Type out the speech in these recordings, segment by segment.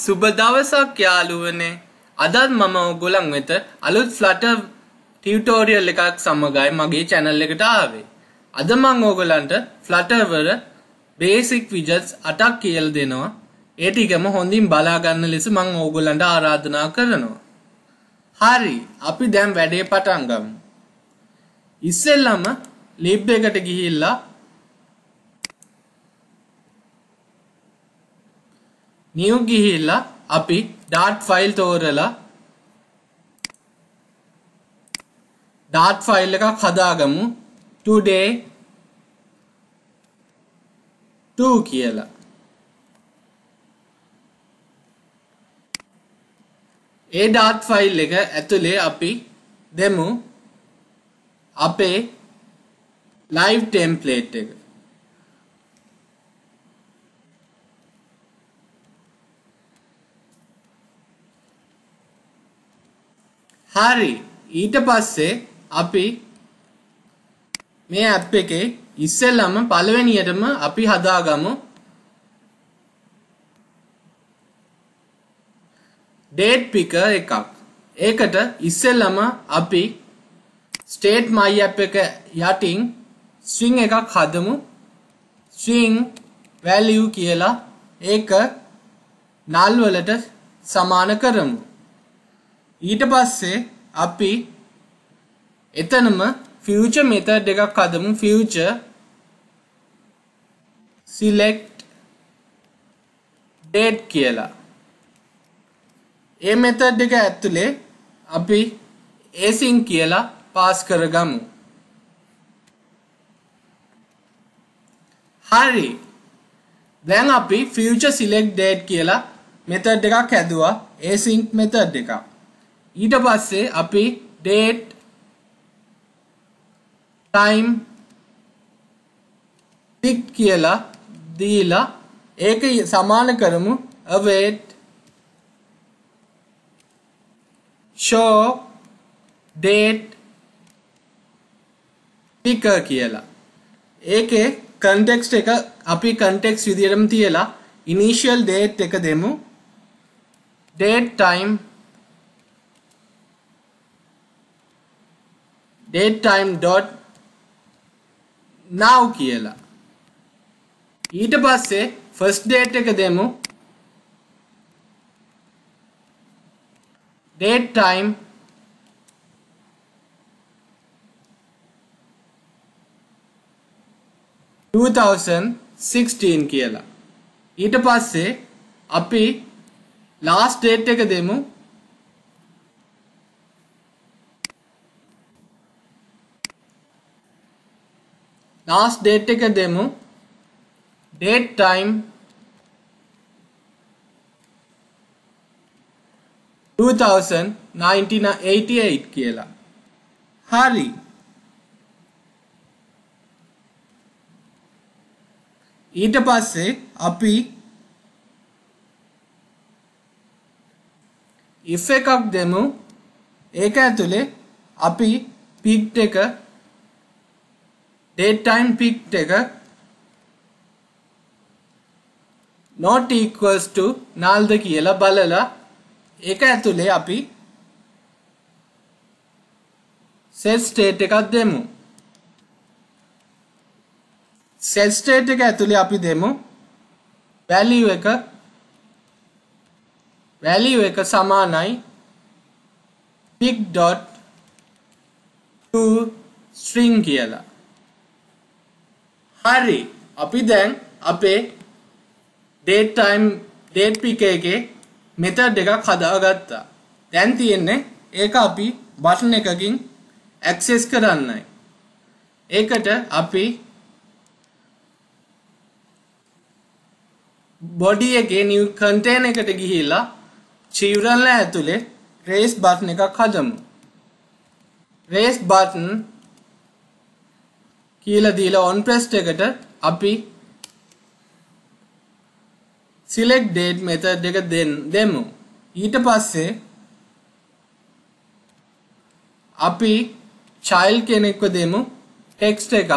සුබ දවසක් යාළුවනේ. අදත් මම ඔයගොල්ලන් වෙත අලුත් Flutter ටියුටෝරියල් එකක් සමගයි මගේ channel එකට ආවේ. අද මම ඔයගොල්ලන්ට Flutter වල basic widgets 8ක් කියලා දෙනවා. ඒ ටිකම හොඳින් බලා ගන්න ලෙස මම ඔයගොල්ලන්ට ආරාධනා කරනවා. හරි, අපි දැන් වැඩේ පටන් ගමු. ඉස්සෙල්ලම lib එකට ගිහිල්ලා new ගිහිල්ලා අපි dart file තෝරලා dart file එකක් හදාගමු. today 2 කියලා. ඒ dart file එක ඇතුලේ අපි දෙමු අපේ live template එක. හරි, ඊට පස්සේ අපි මේ app එකේ ඉස්සෙල්ලම පළවෙනියටම අපි හදාගමු date picker එකක්. ඒකට ඉස්සෙල්ලම අපි state my app එක යටින් string එකක් හදමු. string value කියලා ඒක null වලට සමාන කරමු. ඊට පස්සේ අපි එතනම future method එකක් හදමු. future select date කියලා. ඒ method එක ඇතුලේ අපි async කියලා පාස් කරගමු. හරි, දැන් අපි future select date කියලා method එකක් හැදුවා, async method එකක්. ඊට පස්සේ අපි date time pick කියලා දීලා ඒක සමාන කරමු await show date picker කියලා. ඒකේ context එක අපි context විදියටම තියලා initial date එක දෙමු. date time dot now කියලා. ඊට පස්සේ first date එක දෙමු. date time (2016) කියලා. ඊට පස්සේ අපි last date එක දෙමු. last date එක දෙමු. date time 1988 කියලා. හරි, ඊට පස්සේ අපි if එකක් දෙමු. ඒක ඇතුලේ අපි picked එක date time picked එක not equals to null ද කියලා බලලා ඒක ඇතුලේ අපි set state එකක් දෙමු. set state එක ඇතුලේ අපි දෙමු value එක සමානයි pick dot to string කියලා. හරි, අපි දැන් අපේ date pick එකේ method එකක් හදාගත්තා. දැන් තියෙන්නේ ඒක අපි button එකකින් access කරන්නයි. ඒකට අපි body එකේ new content එකට ගිහිල්ලා children ඇතුලේ raise button එකක් හදමු. raise button කියලා දීලා on pressed එකට අපි select date method එක දෙමු. ඊට පස්සේ අපි child කෙනෙක්ව දෙමු text එකක්.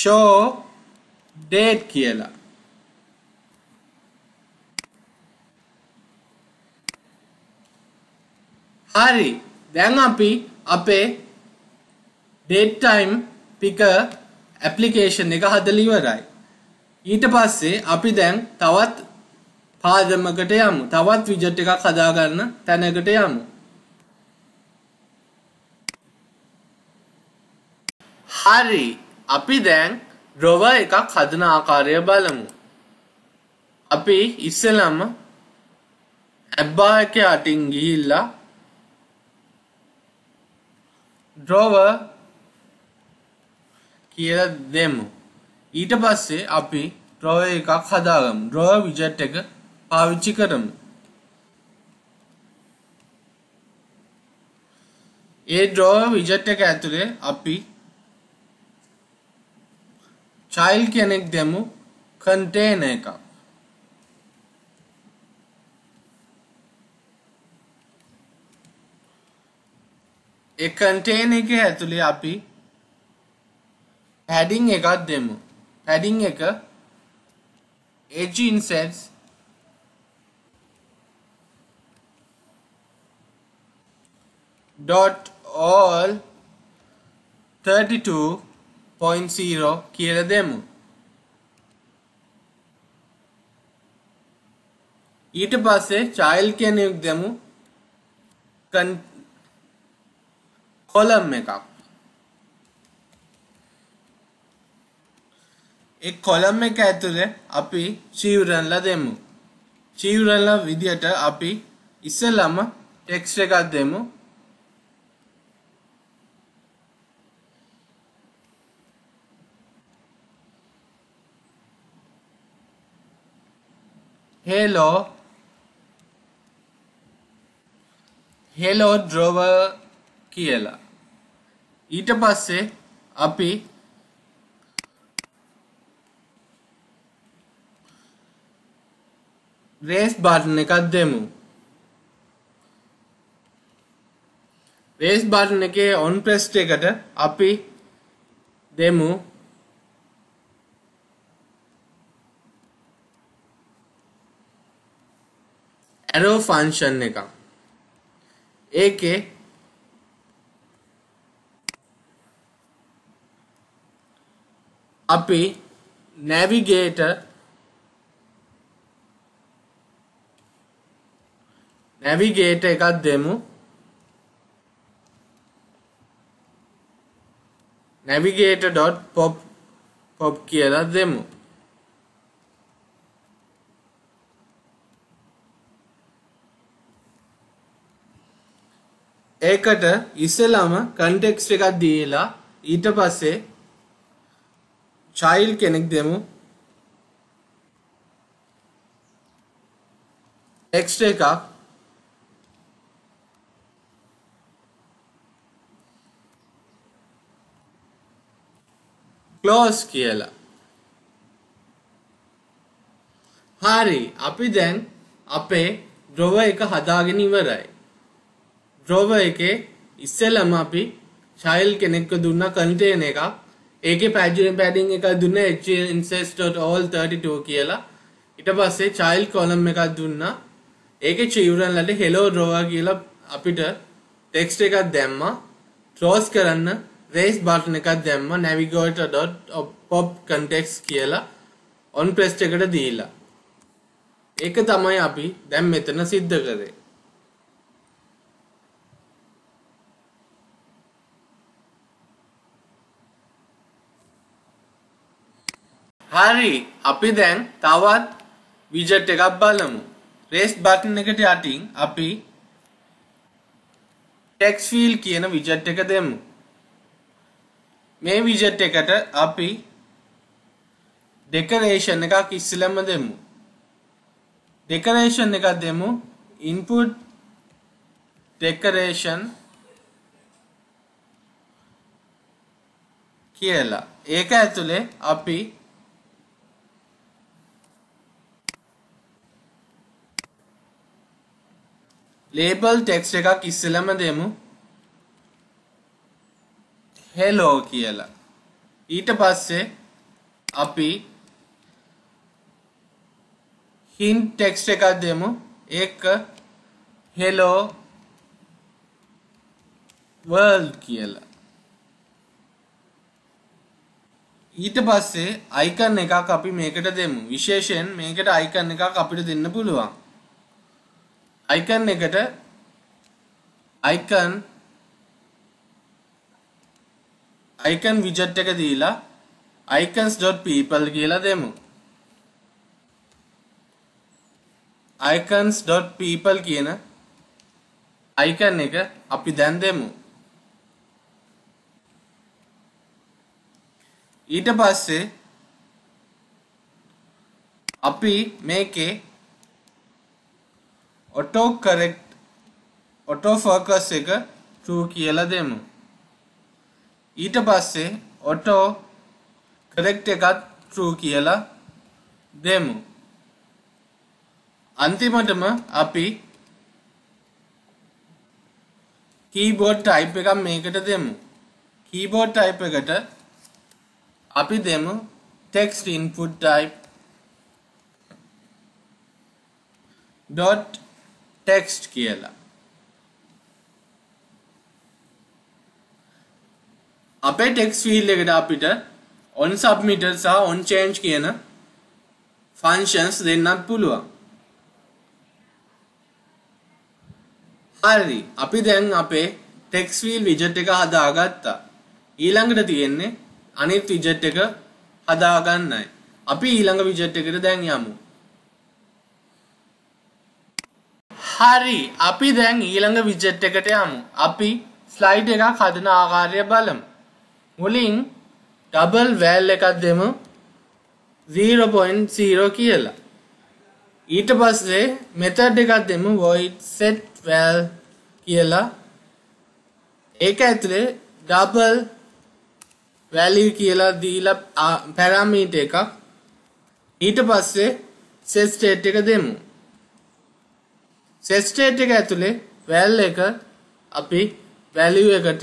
show date කියලා. හරි. දැන් අපි අපේ date time picker application එක හදලා ඉවරයි. ඊට පස්සේ අපි දැන් තවත් පාදමකට යමු. තවත් widget එකක් හදාගන්න තැනකට යමු. හරි. අපි දැන් drawer එකක් හදන ආකාරය බලමු. අපි ඉස්සෙල්ලාම abba එකේ අටින් ගිහිල්ලා drawer කියලා දෙමු. ඊට පස්සේ අපි drawer එකක් හදාගමු. drawer widget එක පාවිච්චි කරමු. ඒ drawer widget එක ඇතුලේ අපි child කෙනෙක් දෙමු container එකක්. ඒ container එකේ ඇතුලේ අපි padding එකක් දෙමු. padding එක edge insets dot all 32.0 කියලා දෙමු. ඊට පස්සේ child කෙනෙක් දෙමු column එකක්. ඒ column එක ඇතුලේ අපි children ලා දෙමු. children ලා විදියට අපි ඉස්සෙල්ලාම text එකක් දෙමු. hello drawer කියලා. ඊට පස්සේ අපි raise button එකක් දෙමු. raise button එකේ on pressed එකට අපි දෙමු arrow function එකක්. ඒකේ අපි navigator එකක් දෙමු. navigator.pop කියලා දෙමු. ඒකට ඉස්සෙල්ලාම context එකක් දීලා ඊට පස්සේ child කෙනෙක් දෙමු. text එකක් close කියලා. හරි. අපි දැන් අපේ drawer එක හදාගෙන ඉවරයි. drawer එකේ ඉස්සෙල්ලාම අපි child කෙනෙක්ව දුන්නා container එකක්. ඒකේ padding එකක් දුන්නා insets.all32 කියලා. ඊට පස්සේ child column එකක් දුන්නා. ඒකේ children වලට hello drawer කියලා අපිට text එකක් දැම්මා. close කරන්න raise button එකක් දැම්මා. navigator.pop context කියලා on pressed එකට දීලා. ඒක තමයි අපි දැන් මෙතන සිද්ධ කරේ. හරි. අපි දැන් තවත් widget එකක් බලමු. raise button එකට යටින් අපි text field කියන widget එක දෙමු. මේ widget එකට අපි decoration එකක් ඉස්සෙල්ලාම දෙමු. decoration එකක් දෙමු. input decoration කියලා. ඒක ඇතුලේ අපි label text එකක් ඉස්සෙල්ලාම දෙමු. hello කියලා. ඊට පස්සේ අපි hint text එකක් දෙමු. ඒක hello world කියලා. ඊට පස්සේ icon එකක් අපි මේකට දෙමු. විශේෂයෙන් මේකට icon එකක් අපිට දෙන්න පුළුවන්. icon එකට icon widget එක දීලා icons.people කියලා දෙමු. icons.people කියන icon එක අපි දැන් දෙමු. ඊට පස්සේ අපි මේකේ auto focus එක true කියලා දෙමු. ඊට පස්සේ auto correct එකත් true කියලා දෙමු. අන්තිමටම අපි keyboard type එකක් මේකට දෙමු. keyboard type එකට අපි දෙමු text input type dot text කියලා. අපේ text field එකට අපිට on submitted සහ on change කියන functions දෙන්නත් පුළුවන්. හරි, අපි දැන් අපේ text field widget එක හදාගත්තා. ඊළඟට තියෙන්නේ අනිත් widget එක හදාගන්නයි. අපි ඊළඟ widget එකට දැන් යමු. හරි, අපි දැන් ඊළඟ widget එකට යමු. අපි slide එකක් හදන ආකාරය බලමු. මුලින් double val එකක් දෙමු 0.0 කියලා. ඊට පස්සේ method එකක් දෙමු void set val කියලා. ඒක ඇතුලේ double value කියලා දීලා parameter එකක්. ඊට පස්සේ set state එක දෙමු. set state එක ඇතුලේ val එක අපි value එකට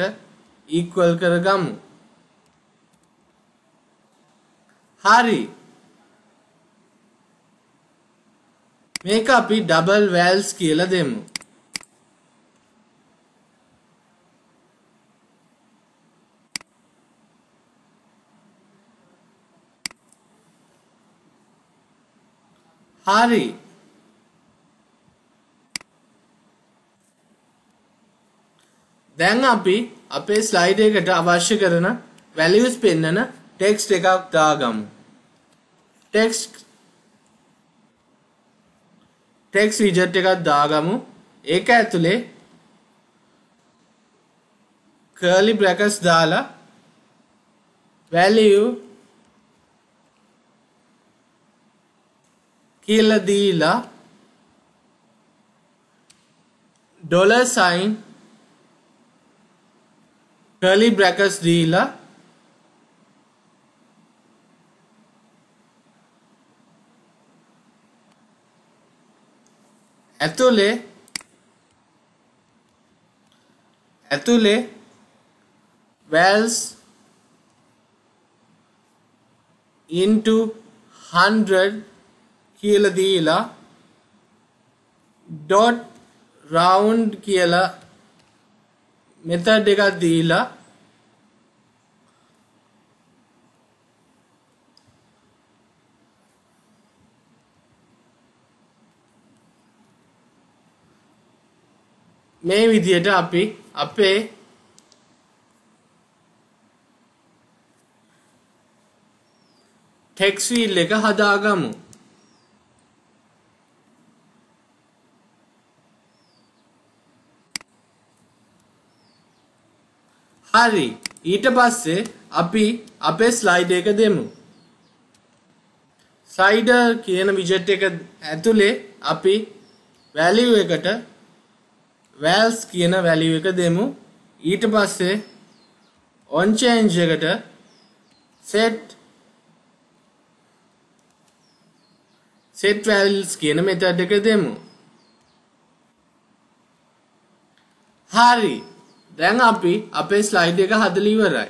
equal කරගමු. හරි, මේක අපි double vals කියලා දෙමු. හරි, දැන් අපි අපේ slide එකට අවශ්‍ය කරන values පෙන්නන text එකක් දාගමු. text widget එකක් දාගමු. ඒක ඇතුලේ curly brackets දාලා value කියලා දීලා $sign curly brackets දීලා ඇතුලේ vals into 100 කියලා දීලා dot round කියලා method එකක් දීලා මේ විදියට අපි අපේ text field එක හදාගමු. හරි, ඊට පස්සේ අපි අපේ slide එක දෙමු. slider කියන widget එක ඇතුලේ අපි value එකට vals කියන value එක දෙමු. ඊට පස්සේ on change එකට set values කියන method එක දෙමු. හරි, දැන් අපි අපේ slide එක හදලා ඉවරයි.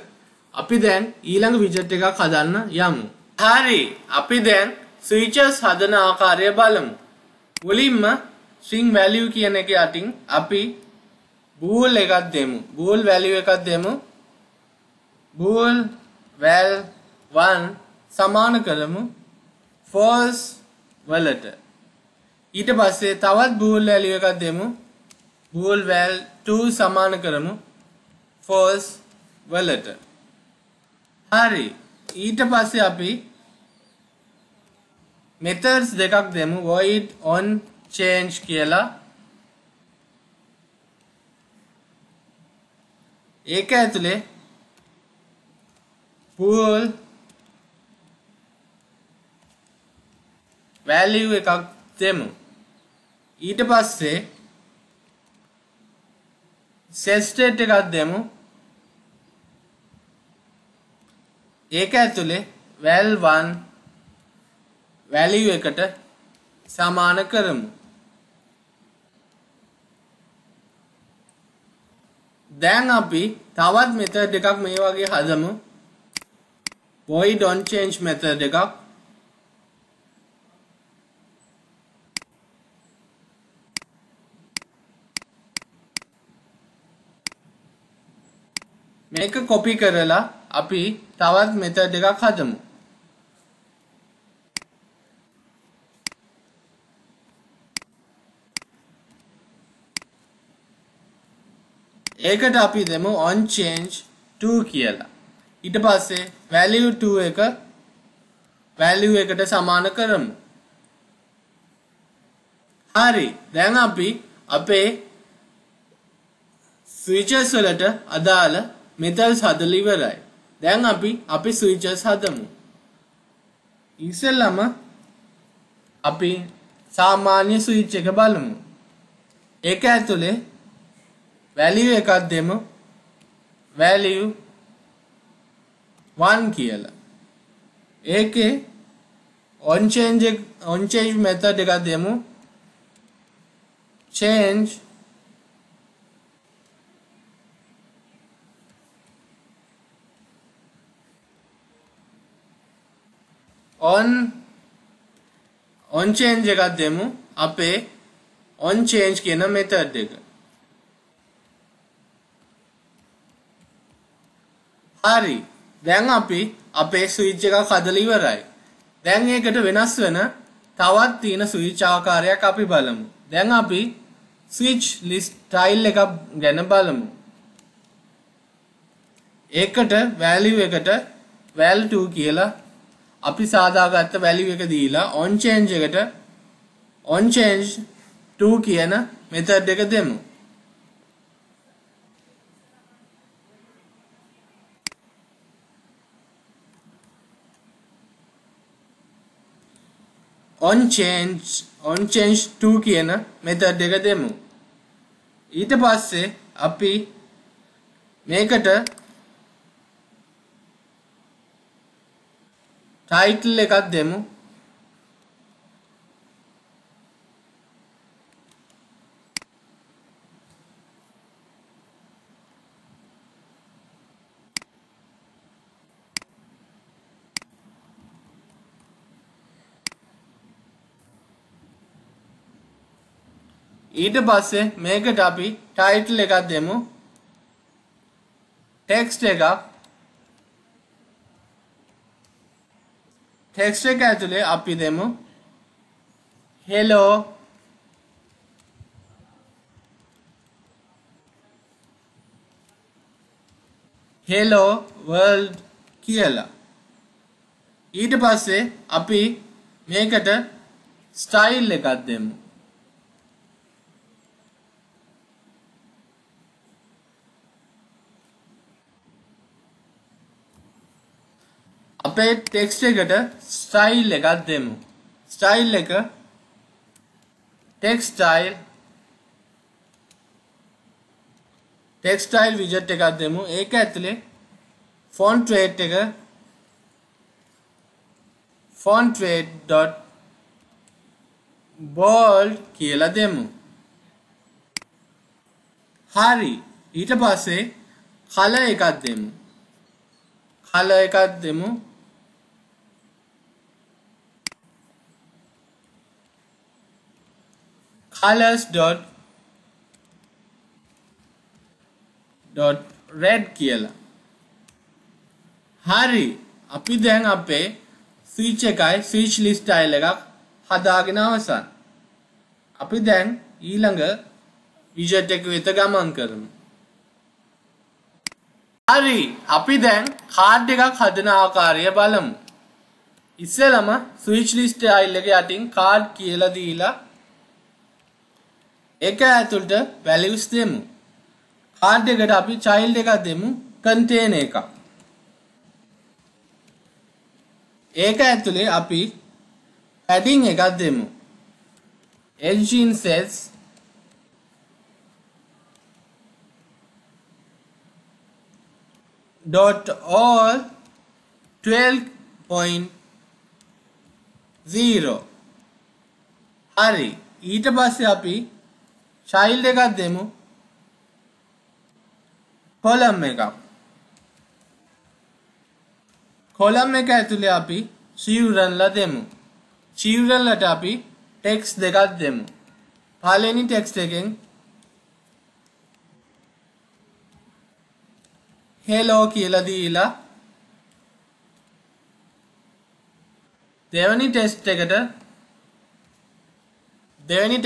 අපි දැන් ඊළඟ widget එකක් හදන්න යමු. හරි අපි දැන් switches හදන ආකාරය බලමු. මුලින්ම string value කියන එක යටින් අපි bool එකක් දෙමු. bool value එකක් දෙමු. bool val 1 සමාන කරමු false වලට. ඊට පස්සේ තවත් bool value එකක් දෙමු. bool val 2 සමාන කරමු false වලට. හරි ඊට පස්සේ අපි methods දෙකක් දෙමු void on change කියලා. ඒක ඇතුලේ bool value එකක් දෙමු. ඊට පස්සේ set state එකක් දෙමු. ඒක ඇතුලේ val 1 value එකට සමාන කරමු. දැන් අපි තවත් method එකක් මේ වගේ හදමු. void on change method එකක්. මේක copy කරලා අපි තවත් method එකක් හදමු. ඒකට අපි දෙමු on change 2 කියලා. ඊට පස්සේ value 2 එක value එකට සමාන කරමු. හරි දැන් අපි අපේ switches වලට අදාළ methods හදලා ඉවරයි. දැන් අපි switches හදමු. ඉස්සෙල්ලාම අපි සාමාන්‍ය switch එක බලමු. ඒක ඇතුලේ value එකක් දෙමු. value 1 කියලා. ඒකේ on change method එකක් දෙමු. change on change එකක් දෙමු අපේ on change කියන method එක. හරි දැන් අපි අපේ switch එකක් හදලා ඉවරයි. දැන් ඒකට වෙනස් වෙන තවත් තියෙන switch ආකාරයක් අපි බලමු. දැන් අපි switch list style එකක් ගැන බලමු. ඒකට value එකට val 2 කියලා අපි සාදාගත්ත value එක දීලා on change එකට on change 2 කියන method එක දෙමු. on change 2 කියන method එක දෙමු. ඊට පස්සේ අපි මේකට title එකක් දෙමු. ඊට පස්සේ මේකට අපි title එකක් දෙමු. text එක ඇතුලේ අපි දෙමු hello world කියලා. ඊට පස්සේ අපි මේකට style එකක් දෙමු. අපේ text එකට style එකක් දෙමු. style එක text style widget එකක් දෙමු. ඒක ඇතුලේ font weight එක font weight.bold කියලා දෙමු. හරි ඊට පස්සේ color එකක් දෙමු. colors.red කියලා. හරි. අපි දැන් අපේ switch එකයි switch list style එකක් හදාගෙන අවසන්. අපි දැන් ඊළඟ widget එක වෙත ගමන් කරමු. හරි. අපි දැන් card එකක් හදන ආකාරය බලමු. ඉස්සෙල්ලම switch list style එක යටින් card කියලා දීලා ඒක ඇතුළට values දෙමු. card එකට අපි child එකක් දෙමු, contain එකක්. ඒක ඇතුලේ අපි padding එකක් දෙමු. engine says .all 12.0. හරි. ඊට පස්සේ අපි child එකක් දෙමු, column එකක්. column එක ඇතුලේ අපි children ලා දෙමු. children ලට අපි text දෙකක් දෙමු. පළවෙනි text එකෙන් hello කියලා දීලා දෙවෙනි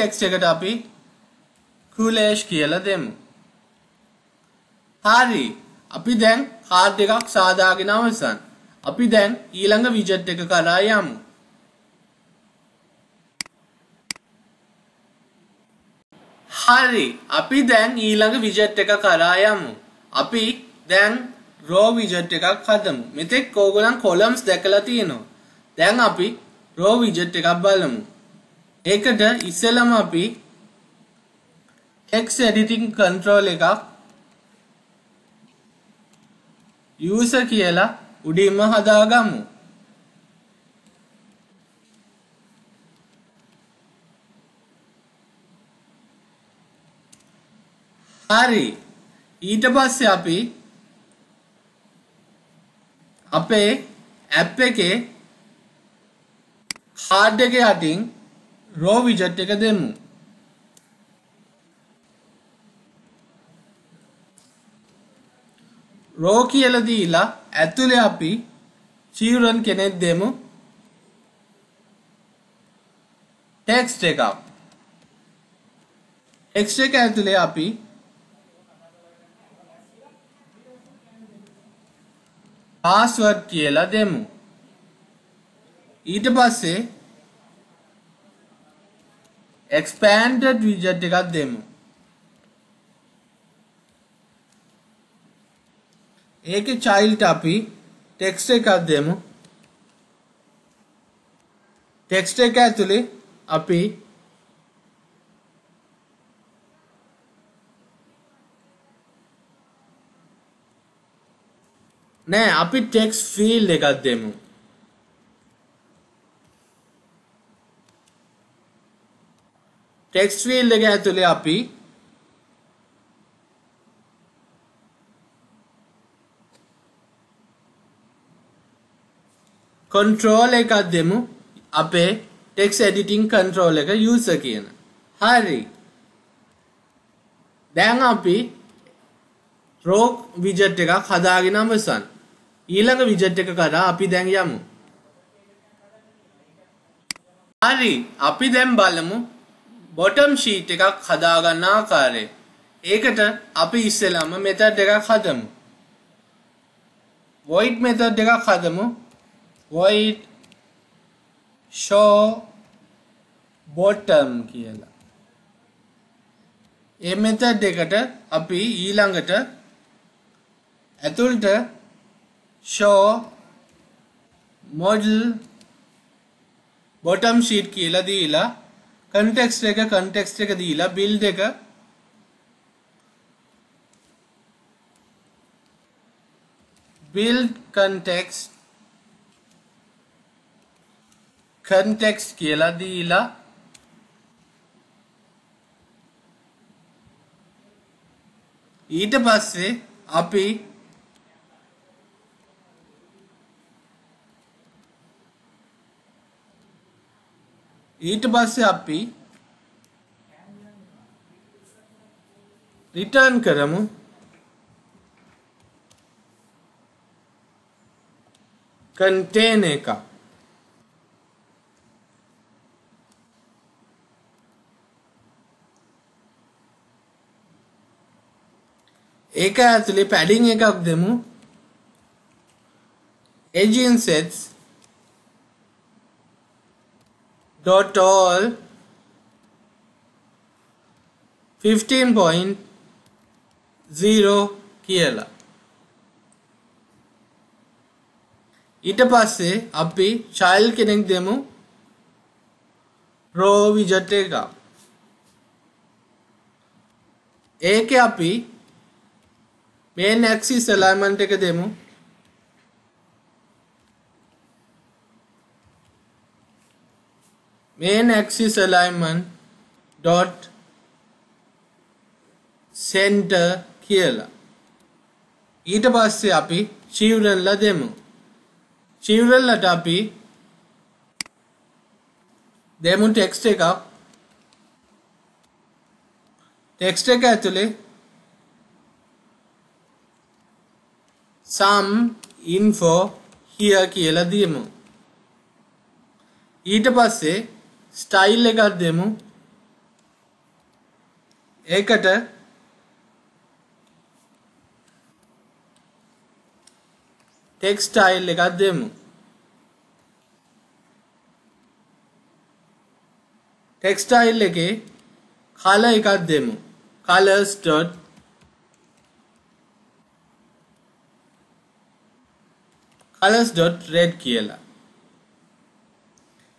text එකට අපි coolish කියලා දෙමු. හරි. අපි දැන් card එකක් සාදාගෙන අවසන්. අපි දැන් ඊළඟ widget එක කරා යමු. හරි. අපි දැන් ඊළඟ widget එක කරා යමු. අපි දැන් row widget එකක් හදමු. මෙතෙක් ඕගොල්ලන් columns දැකලා තියෙනවා. දැන් අපි row widget එකක් බලමු. ඒකට ඉස්සෙල්ලම අපි text editing control එකක් user කියලා උඩින්ම හදාගමු. හරි. ඊට පස්සේ අපි අපේ app එකේ card එක යටින් row widget එක දෙමු. row කියලා දීලා ඇතුලේ අපි children කෙනෙක් දෙමු, text එකක්. text එක ඇතුලේ අපි password කියලා දෙමු. ඊට පස්සේ expanded widget එකක් දෙමු. ඒකේ child අපි text එකක් දෙමු. text එක ඇතුලේ අපි අපි text field එකක් දෙමු. text field එක ඇතුලේ අපි control එකක් දෙමු. අපේ text editing control එක user කියන. හරි. දැන් අපි row widget එකක් හදාගෙන අවසන්. ඊළඟ widget එක කරා අපි දැන් යමු. හරි. අපි දැන් බලමු bottom sheet එකක් හදාගන්න ආකාරය. ඒකට අපි ඉස්සෙල්ලාම method එකක් හදමු. void method එකක් හදමු. void show bottom කියලා. මේ method එකට අපි ඊළඟට ඇතුළට show model bottom sheet කියලා දීලා context එක දීලා build එක build context කියලා දීලා ඊට පස්සේ අපි return කරමු. contain එක. ඒක ඇතුලේ padding එකක් දෙමු. engine sets dot all 15.0 කියලා. ඊට පස්සේ අපි child කෙනෙක් දෙමු row widget එක. ඒකේ අපි main axis alignment එක දෙමු. main axis alignment dot center කියලා. ඊට පස්සේ අපි children ලා දෙමු. children ලට අපි දෙමු text එකක්. text එක ඇතුලේ some info here කියලා දෙමු. ඊට පස්සේ style එකක් දෙමු. ඒකට text style එකක් දෙමු. text style එකේ color එකක් දෙමු. colors dot red කියලා.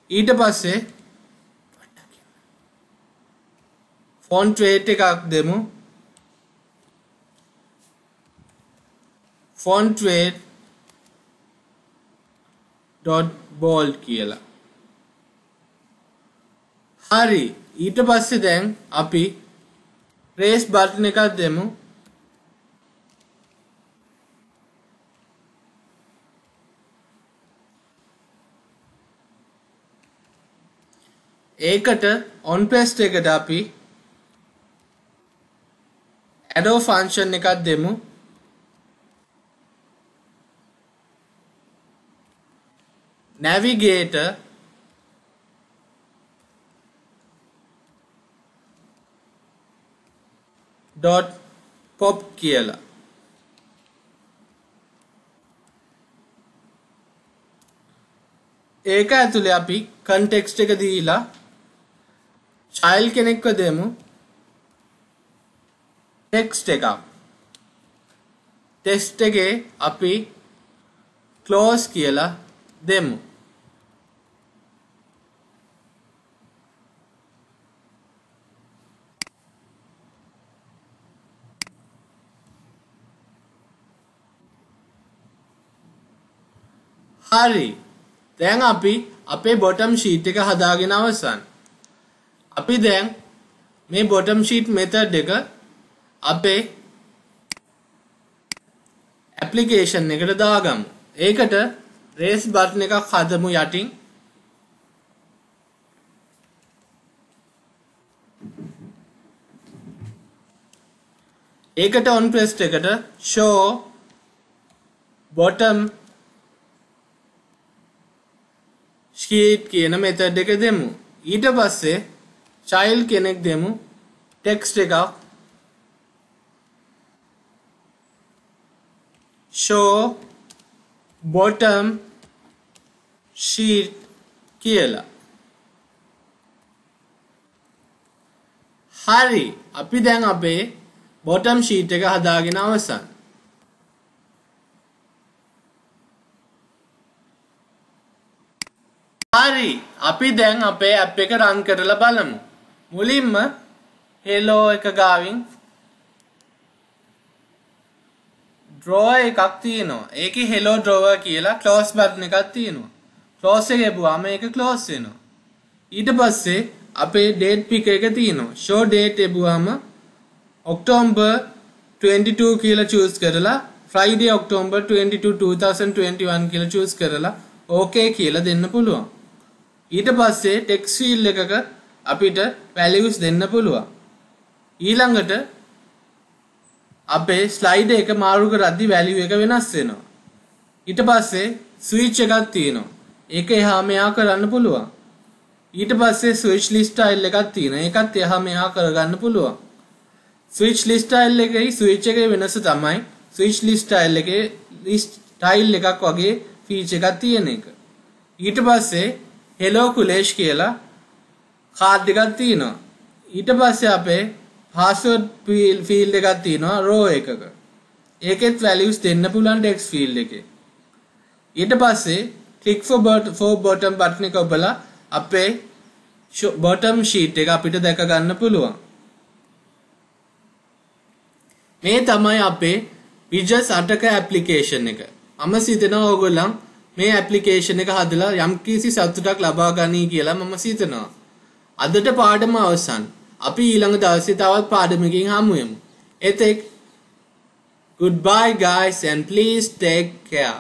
ඊට පස්සේ font weight එකක් දෙමු. font weight dot bold කියලා. හරි. ඊට පස්සේ දැන් අපි raise button එකක් දෙමු. ඒකට on paste එකට අපි arrow function එකක් දෙමු. navigator dot pop කියලා. ඒක ඇතුලේ අපි context එක දීලා child කෙනෙක්ව දෙමු. text එකක්. text එකේ අපි close කියලා දෙමු. හරි. දැන් අපි අපේ bottom sheet එක හදාගෙන අවසන්. අපි දැන් මේ bottom sheet method එක අපේ application එකට දාගමු. ඒකට raise button එකක් හදමු යටින්. ඒකට on press එකට show bottom sheet කියන method එක දෙමු. ඊට පස්සේ child කෙනෙක් දෙමු. text එකක් show bottom sheet කියලා. හරි. අපි දැන් අපේ bottom sheet එක හදාගෙන අවසන්. හරි. අපි දැන් අපේ app එක run කරලා බලමු. මුලින්ම hello එක ගාවින් draw එකක් තියෙනවා. ඒකේ hello drawer කියලා close button එකක් තියෙනවා. close එක එපුවාම ඒක close වෙනවා. ඊට පස්සේ අපේ date pick එක තියෙනවා. show date එපුවාම October 22 කියලා choose කරලා Friday October 22 2021 කියලා choose කරලා okay කියලා දෙන්න පුළුවන්. ඊට පස්සේ text field එකක අපිට values දෙන්න පුළුවන්. ඊළඟට අපේ ස්ලයිඩ් එක මාරු කරද්දි වැලියු එක වෙනස් වෙනවා. ඊට පස්සේ ස්විච් එකක් තියෙනවා. ඒක එහා මෙහා කරන්න පුළුවන්. ඊට පස්සේ ස්විච් ලිස්ට් ටයිල් එකක් තියෙනවා. ඒකත් එහා මෙහා කරගන්න පුළුවන්. ස්විච් ලිස්ට් ටයිල් එකේ ස්විච් එකේ වෙනස තමයි ස්විච් ලිස්ට් ටයිල් එකේ ලිස්ට් ටයිල් එකක් වගේ ෆීචර් එකක් තියෙන එක. ඊට පස්සේ hello kulesh කියලා කාඩ් එකක් තියෙනවා. ඊට පස්සේ අපේ password field එකක් තියෙනවා row එකක. ඒකෙත් values දෙන්න පුළුවන් text field එකේ. ඊට පස්සේ click for bottom button එක ඔබලා අපේ bottom sheet එක අපිට දැක ගන්න පුළුවන්. මේ තමයි අපේ widgets 8ක application එක. මම හිතනවා ඕගොල්ලන් මේ application එක හදලා යම්කිසි සතුටක් ලබා ගනී කියලා මම හිතනවා. අදට පාඩම අවසන්. අපි ඊළඟ දවසේ තවත් පාඩමකින් හමු වෙමු. එතෙක් goodbye guys and please take care.